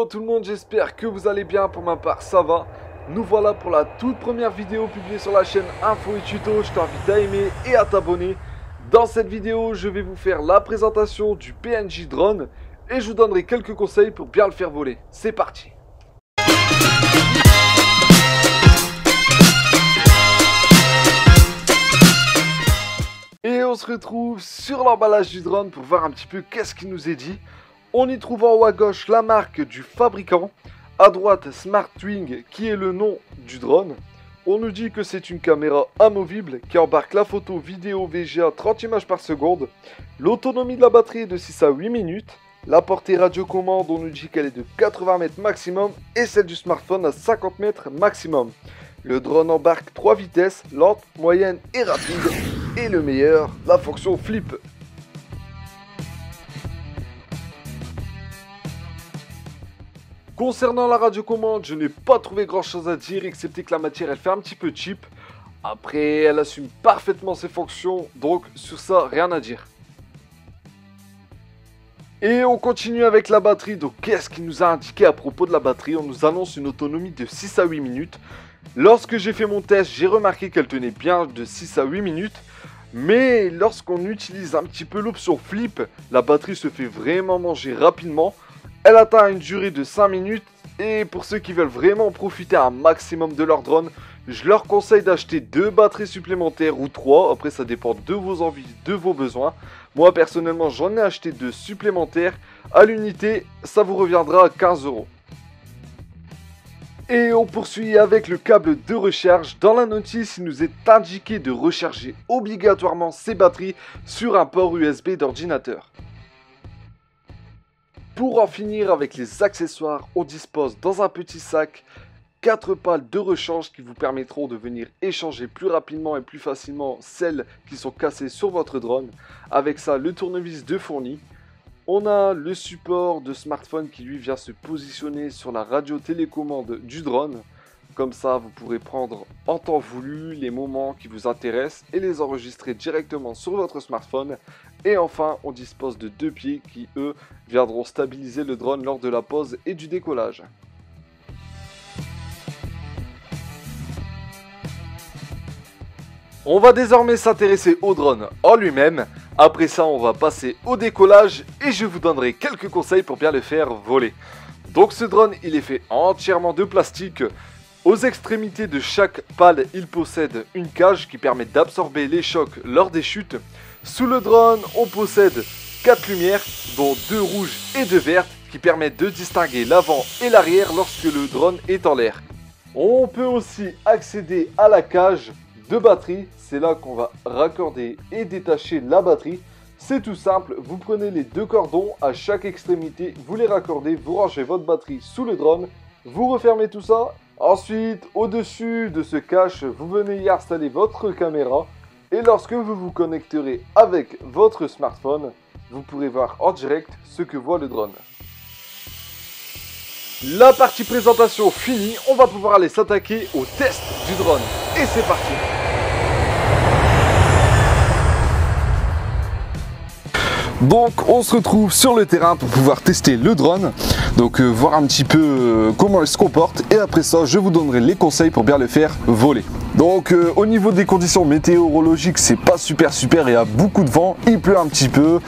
tout le monde, j'espère que vous allez bien. Pour ma part ça va. Nous voilà pour la toute première vidéo publiée sur la chaîne Info et Tuto. Je t'invite à aimer et à t'abonner. Dans cette vidéo je vais vous faire la présentation du PNJ drone et je vous donnerai quelques conseils pour bien le faire voler. C'est parti. Et on se retrouve sur l'emballage du drone pour voir un petit peu qu'est-ce qui nous est dit. On y trouve en haut à gauche la marque du fabricant, à droite SmartWing qui est le nom du drone. On nous dit que c'est une caméra amovible qui embarque la photo vidéo VGA 30 images par seconde. L'autonomie de la batterie est de 6 à 8 minutes. La portée radiocommande, on nous dit qu'elle est de 80 mètres maximum et celle du smartphone à 50 mètres maximum. Le drone embarque 3 vitesses, lente, moyenne et rapide. Et le meilleur, la fonction flip. Concernant la radiocommande, je n'ai pas trouvé grand chose à dire, excepté que la matière elle fait un petit peu cheap. Après, elle assume parfaitement ses fonctions, donc sur ça, rien à dire. Et on continue avec la batterie. Donc qu'est-ce qu'il nous a indiqué à propos de la batterie? On nous annonce une autonomie de 6 à 8 minutes. Lorsque j'ai fait mon test, j'ai remarqué qu'elle tenait bien de 6 à 8 minutes. Mais lorsqu'on utilise un petit peu l'option flip, la batterie se fait vraiment manger rapidement. Elle atteint une durée de 5 minutes et pour ceux qui veulent vraiment profiter un maximum de leur drone, je leur conseille d'acheter 2 batteries supplémentaires ou 3. Après ça dépend de vos envies, de vos besoins. Moi personnellement j'en ai acheté 2 supplémentaires. À l'unité ça vous reviendra à 15 €. Et on poursuit avec le câble de recharge. Dans la notice, il nous est indiqué de recharger obligatoirement ces batteries sur un port USB d'ordinateur. Pour en finir avec les accessoires, on dispose dans un petit sac 4 pales de rechange qui vous permettront de venir échanger plus rapidement et plus facilement celles qui sont cassées sur votre drone. Avec ça, le tournevis de fourni. On a le support de smartphone qui lui vient se positionner sur la radio télécommande du drone. Comme ça, vous pourrez prendre en temps voulu les moments qui vous intéressent et les enregistrer directement sur votre smartphone. Et enfin, on dispose de 2 pieds qui, eux, viendront stabiliser le drone lors de la pose et du décollage. On va désormais s'intéresser au drone en lui-même. Après ça, on va passer au décollage et je vous donnerai quelques conseils pour bien le faire voler. Donc ce drone, il est fait entièrement de plastique. Aux extrémités de chaque pale, il possède une cage qui permet d'absorber les chocs lors des chutes. Sous le drone, on possède 4 lumières, dont 2 rouges et 2 vertes, qui permettent de distinguer l'avant et l'arrière lorsque le drone est en l'air. On peut aussi accéder à la cage de batterie, c'est là qu'on va raccorder et détacher la batterie. C'est tout simple, vous prenez les 2 cordons à chaque extrémité, vous les raccordez, vous rangez votre batterie sous le drone, vous refermez tout ça. Ensuite, au-dessus de ce cache, vous venez y installer votre caméra et lorsque vous vous connecterez avec votre smartphone, vous pourrez voir en direct ce que voit le drone. La partie présentation finie, on va pouvoir aller s'attaquer au test du drone. Et c'est parti! Donc on se retrouve sur le terrain pour pouvoir tester le drone, donc voir un petit peu comment il se comporte et après ça je vous donnerai les conseils pour bien le faire voler. Donc au niveau des conditions météorologiques c'est pas super, il y a beaucoup de vent, il pleut un petit peu.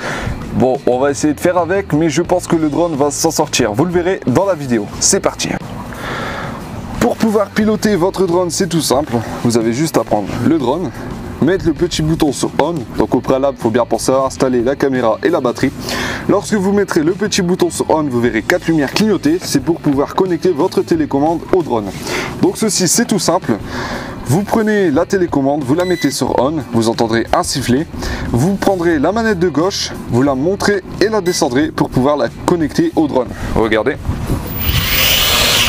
Bon, on va essayer de faire avec mais je pense que le drone va s'en sortir, vous le verrez dans la vidéo. C'est parti. Pour pouvoir piloter votre drone c'est tout simple, vous avez juste à prendre le drone, mettre le petit bouton sur on, donc au préalable il faut bien penser à installer la caméra et la batterie. Lorsque vous mettrez le petit bouton sur on, vous verrez 4 lumières clignoter, c'est pour pouvoir connecter votre télécommande au drone. Donc ceci c'est tout simple, vous prenez la télécommande, vous la mettez sur on, vous entendrez un sifflet, vous prendrez la manette de gauche, vous la montrez et la descendrez pour pouvoir la connecter au drone. Regardez.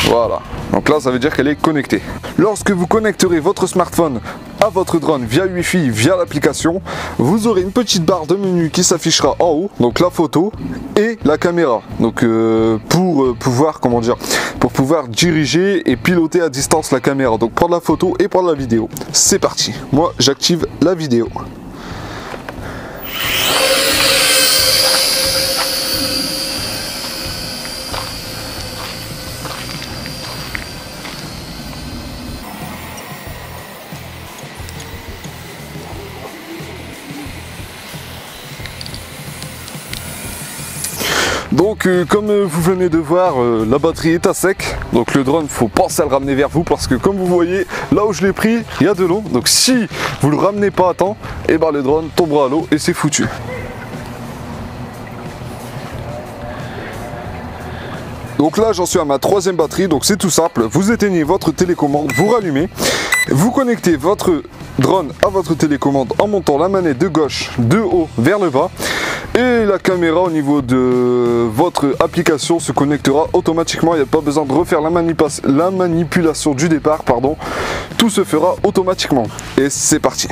Voilà, donc là ça veut dire qu'elle est connectée. Lorsque vous connecterez votre smartphone à votre drone via Wi-Fi, via l'application, vous aurez une petite barre de menu qui s'affichera en haut, donc la photo et la caméra. Donc pour pouvoir diriger et piloter à distance la caméra, donc prendre la photo et prendre la vidéo. C'est parti, moi j'active la vidéo. Donc comme vous venez de voir, la batterie est à sec. Donc le drone, faut penser à le ramener vers vous parce que comme vous voyez, là où je l'ai pris, il y a de l'eau. Donc si vous le ramenez pas à temps, et ben le drone tombera à l'eau et c'est foutu. Donc là j'en suis à ma 3e batterie, donc c'est tout simple, vous éteignez votre télécommande, vous rallumez, vous connectez votre drone à votre télécommande en montant la manette de gauche de haut vers le bas et la caméra au niveau de votre application se connectera automatiquement, il n'y a pas besoin de refaire la manipulation du départ, pardon, tout se fera automatiquement et c'est parti.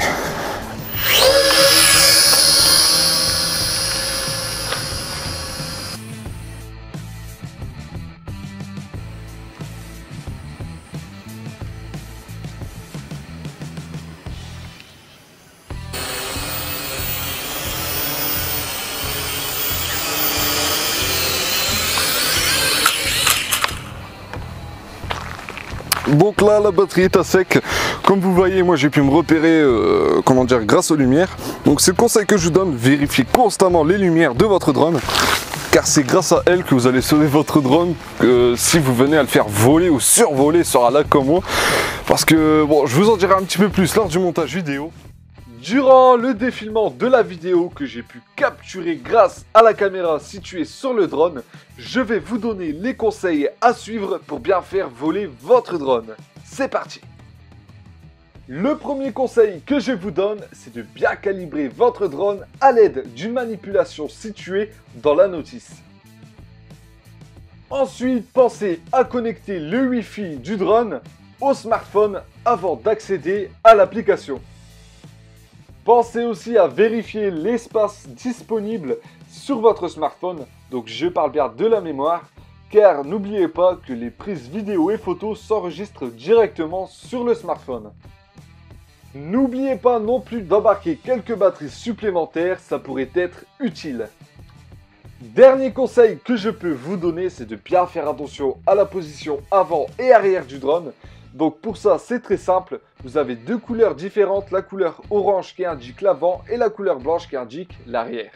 Donc là la batterie est à sec, comme vous voyez moi j'ai pu me repérer grâce aux lumières. Donc c'est le conseil que je vous donne, vérifiez constamment les lumières de votre drone car c'est grâce à elles que vous allez sauver votre drone si vous venez à le faire voler ou survoler sur un lac comme moi. Parce que bon, je vous en dirai un petit peu plus lors du montage vidéo. Durant le défilement de la vidéo que j'ai pu capturer grâce à la caméra située sur le drone, je vais vous donner les conseils à suivre pour bien faire voler votre drone. C'est parti! Le premier conseil que je vous donne, c'est de bien calibrer votre drone à l'aide d'une manipulation située dans la notice. Ensuite, pensez à connecter le Wi-Fi du drone au smartphone avant d'accéder à l'application. Pensez aussi à vérifier l'espace disponible sur votre smartphone, donc je parle bien de la mémoire, car n'oubliez pas que les prises vidéo et photos s'enregistrent directement sur le smartphone. N'oubliez pas non plus d'embarquer quelques batteries supplémentaires, ça pourrait être utile. Dernier conseil que je peux vous donner, c'est de bien faire attention à la position avant et arrière du drone. Donc pour ça, c'est très simple, vous avez deux couleurs différentes, la couleur orange qui indique l'avant et la couleur blanche qui indique l'arrière.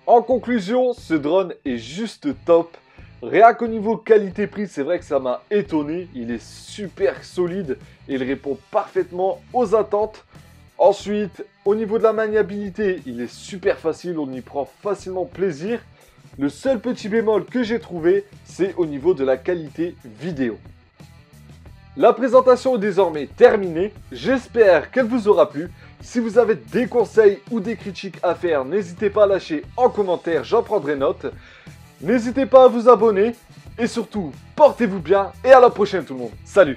En conclusion, ce drone est juste top. Rien qu'au niveau qualité-prix, c'est vrai que ça m'a étonné, il est super solide et il répond parfaitement aux attentes. Ensuite, au niveau de la maniabilité, il est super facile, on y prend facilement plaisir. Le seul petit bémol que j'ai trouvé, c'est au niveau de la qualité vidéo. La présentation est désormais terminée, j'espère qu'elle vous aura plu. Si vous avez des conseils ou des critiques à faire, n'hésitez pas à lâcher en commentaire, j'en prendrai note. N'hésitez pas à vous abonner et surtout, portez-vous bien et à la prochaine tout le monde. Salut!